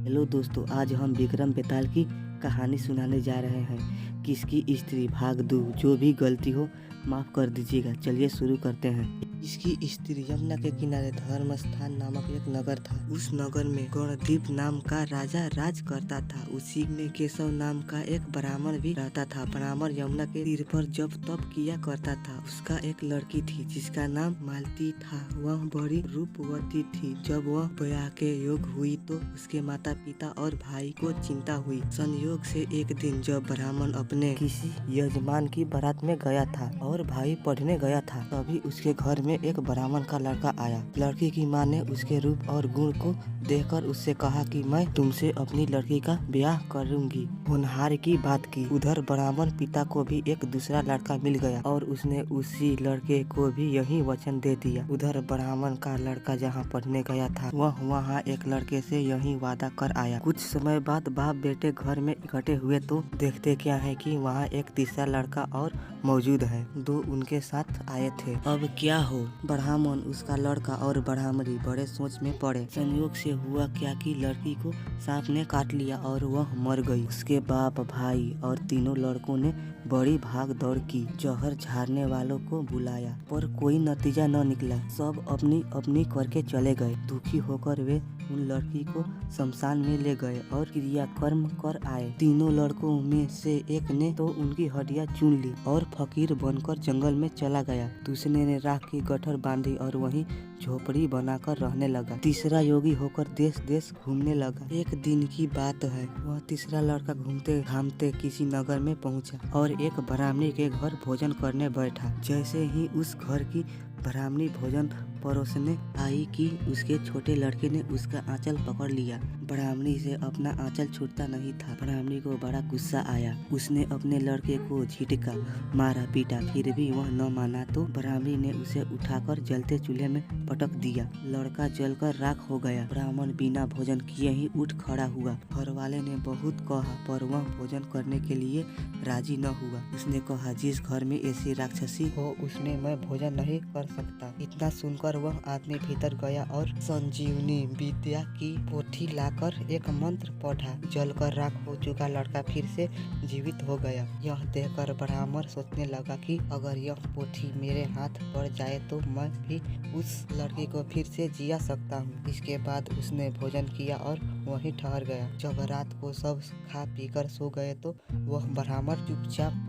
Hello दोस्तों, आज हम विक्रम बेताल की कहानी सुनाने जा रहे हैं। किसकी स्त्री भाग 2। जो भी गलती हो माफ़ कर दीजिएगा। चलिए शुरू करते हैं। इसकी स्त्री यमुना के किनारे धर्मस्थान नामक एक नगर था। उस नगर में गणदीप नाम का राजा राज करता था। उसी में केशव नाम का एक ब्राह्मण भी रहता था। ब्राह्मण यमुना के तीर पर जब तप किया करता था। उसका एक लड़की थी जिसका नाम मालती था। वह बड़ी रूपवती थी। जब वह ब्याह के योग हुई तो उसके माता पिता और भाई को चिंता हुई। संयोग से एक दिन जब ब्राह्मण अपने किसी यजमान की बारात में गया था और भाई पढ़ने गया था, तभी उसके घर में एक ब्राह्मण का लड़का आया। लड़की की माँ ने उसके रूप और गुण को देखकर उससे कहा कि मैं तुमसे अपनी लड़की का ब्याह करूंगी। होनहार की बात की। उधर ब्राह्मण पिता को भी एक दूसरा लड़का मिल गया और उसने उसी लड़के को भी यही वचन दे दिया। उधर ब्राह्मण का लड़का जहाँ पढ़ने गया था वह वहाँ एक लड़के से यही वादा कर आया। कुछ समय बाद बाप बेटे घर में इकट्ठे हुए तो देखते क्या है कि वहाँ एक तीसरा लड़का और मौजूद है। दो उनके साथ आए थे। अब क्या हो? ब्राह्मण, उसका लड़का और ब्राह्मणी बड़े सोच में पड़े। संयोग से हुआ क्या कि लड़की को सांप ने काट लिया और वह मर गई। उसके बाप, भाई और तीनों लड़कों ने बड़ी भाग दौड़ की। जहर झाड़ने वालों को बुलाया पर कोई नतीजा न निकला। सब अपनी अपनी करके चले गए। दुखी होकर वे उन लड़की को शमशान में ले गए और क्रियाकर्म कर आए। तीनों लड़कों में से एक ने तो उनकी हड्डियां चुन ली और फकीर बनकर जंगल में चला गया। दूसरे ने राख की गठर बांधी और वहीं झोपड़ी बनाकर रहने लगा। तीसरा योगी होकर देश देश घूमने लगा। एक दिन की बात है, वह तीसरा लड़का घूमते घामते किसी नगर में पहुंचा और एक ब्राह्मणी के घर भोजन करने बैठा। जैसे ही उस घर की ब्राह्मणी भोजन परोसने आई कि उसके छोटे लड़के ने उसका आंचल पकड़ लिया। ब्राह्मणी से अपना आंचल छूटता नहीं था। ब्राह्मणी को बड़ा गुस्सा आया। उसने अपने लड़के को झिटका, मारा, पीटा, फिर भी वह न माना तो ब्राह्मणी ने उसे उठाकर जलते चूल्हे में पटक दिया। लड़का जलकर राख हो गया। ब्राह्मण बिना भोजन किए ही उठ खड़ा हुआ। घर वाले ने बहुत कहा पर वह भोजन करने के लिए राजी न हुआ। उसने कहा, जिस घर में ऐसी राक्षसी हो उसमें मैं भोजन नहीं कर सकता। इतना सुनकर वह आदमी भीतर गया और संजीवनी विद्या की पोथी लाकर एक मंत्र पढ़ा। जलकर राख हो चुका लड़का फिर से जीवित हो गया। यह देखकर ब्राह्मण सोचने लगा कि अगर यह पोथी मेरे हाथ पड़ जाए तो मैं भी उस लड़की को फिर से जिया सकता हूँ। इसके बाद उसने भोजन किया और वहीं ठहर गया। जब रात को सब खा पीकर सो गए तो वह ब्राह्मण चुपचाप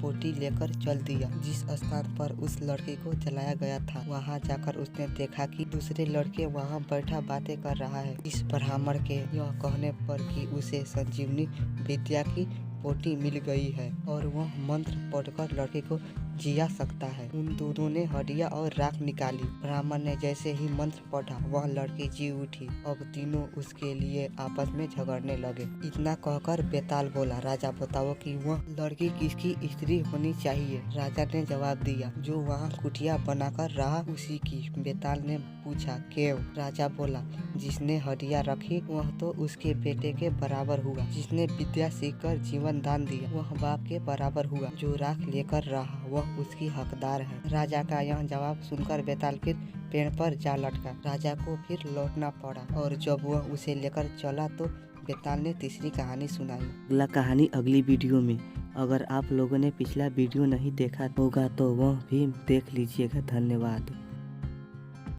पोटी लेकर चल दिया। जिस स्थान पर उस लड़की को जलाया गया था वहां जाकर उसने देखा कि दूसरे लड़के वहां बैठा बातें कर रहा है। इस ब्राह्मण के यह कहने पर कि उसे संजीवनी विद्या की पोटी मिल गई है और वह मंत्र पढ़कर लड़के को जिया सकता है। उन दोनों ने हड्डियां और राख निकाली। ब्राह्मण ने जैसे ही मंत्र पढ़ा वह लड़की जी उठी। अब तीनों उसके लिए आपस में झगड़ने लगे। इतना कहकर बेताल बोला, राजा बताओ कि वह लड़की किसकी स्त्री होनी चाहिए? राजा ने जवाब दिया, जो वहाँ कुटिया बनाकर रहा उसी की। बेताल ने पूछा, क्यों? राजा बोला, जिसने हड्डियां रखी वह तो उसके बेटे के बराबर हुआ। जिसने विद्या सीखकर जीवन दान दिया वह बाप के बराबर हुआ। जो राख लेकर रहा वह उसकी हकदार है। राजा का यह जवाब सुनकर बेताल फिर पेड़ पर जा लटका। राजा को फिर लौटना पड़ा और जब वह उसे लेकर चला तो बेताल ने तीसरी कहानी सुनाई। अगला कहानी अगली वीडियो में। अगर आप लोगों ने पिछला वीडियो नहीं देखा होगा तो वह भी देख लीजिएगा। धन्यवाद।